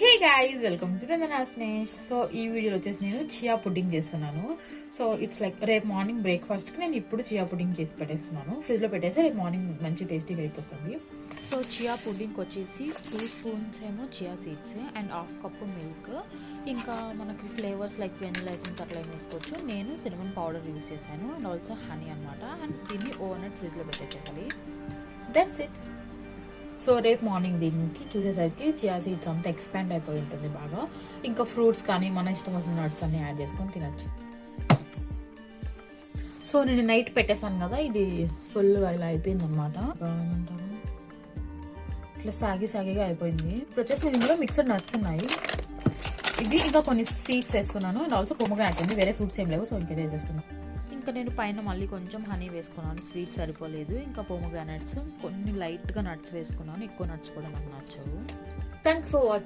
Hey guys, welcome to Ranjana's nest. So ఈ వీడియోలో వచ్చేసి నేను చియా పుడ్డింగ్ చేస్తున్నాను. సో ఇట్స్ లైక్ రేపు మార్నింగ్ బ్రేక్ఫాస్ట్కి నేను ఇప్పుడు చియా పుడ్డింగ్ చేసి పెట్టేస్తున్నాను. ఫ్రిడ్జ్లో పెట్టేసి రేపు మార్నింగ్ మంచి టేస్టీగా అయిపోతుంది. సో చియా పుడ్డింగ్కి వచ్చేసి 2 స్పూన్స్ ఏమో chia seeds and half cup milk, ఇంకా మనకి ఫ్లేవర్స్ లైక్ వెనిలా ఎసెన్స్ అట్లా వేసుకోవచ్చు. నేను సినమన్ పౌడర్ యూస్ చేశాను అండ్ ఆల్సో హనీ అనమాట. అండ్ దీన్ని ఓవర్ నైట్ ఫ్రిడ్జ్లో పెట్టేసేయాలి. That's it. సో రేపు మార్నింగ్ దీనికి చూసేసరికి చియా సీడ్స్ అంతా ఎక్స్పాండ్ అయిపోయి ఉంటుంది బాగా. ఇంకా ఫ్రూట్స్ కానీ మన ఇష్టం వచ్చిన నట్స్ అన్ని యాడ్ చేసుకొని తినచ్చు. సో నేను నైట్ పెట్టేశాను కదా, ఇది ఫుల్గా ఇలా అయిపోయింది అనమాట. ఏమంటారు, ఇట్లా సాగిగా అయిపోయింది. ఇప్పుడు వచ్చేసి నేను ఇందులో మిక్స్డ్ నట్స్ ఉన్నాయి. ఇది ఇంకా కొన్ని సీడ్స్ వేస్తున్నాను అండ్ ఆల్సో పొమగ్రానేట్ ఉంది. వేరే ఫ్రూట్స్ ఏం లేవు, సో ఇంకా వేసేస్తున్నాను. ఇంకా నేను పైన మళ్ళీ కొంచెం హనీ వేసుకున్నాను, స్వీట్ సరిపోలేదు. ఇంకా పొమగ్రానేట్స్ కొన్ని లైట్గా నట్స్ వేసుకున్నాను, ఎక్కువ నట్స్ కూడా నాకు నచ్చవు. Thank for watching.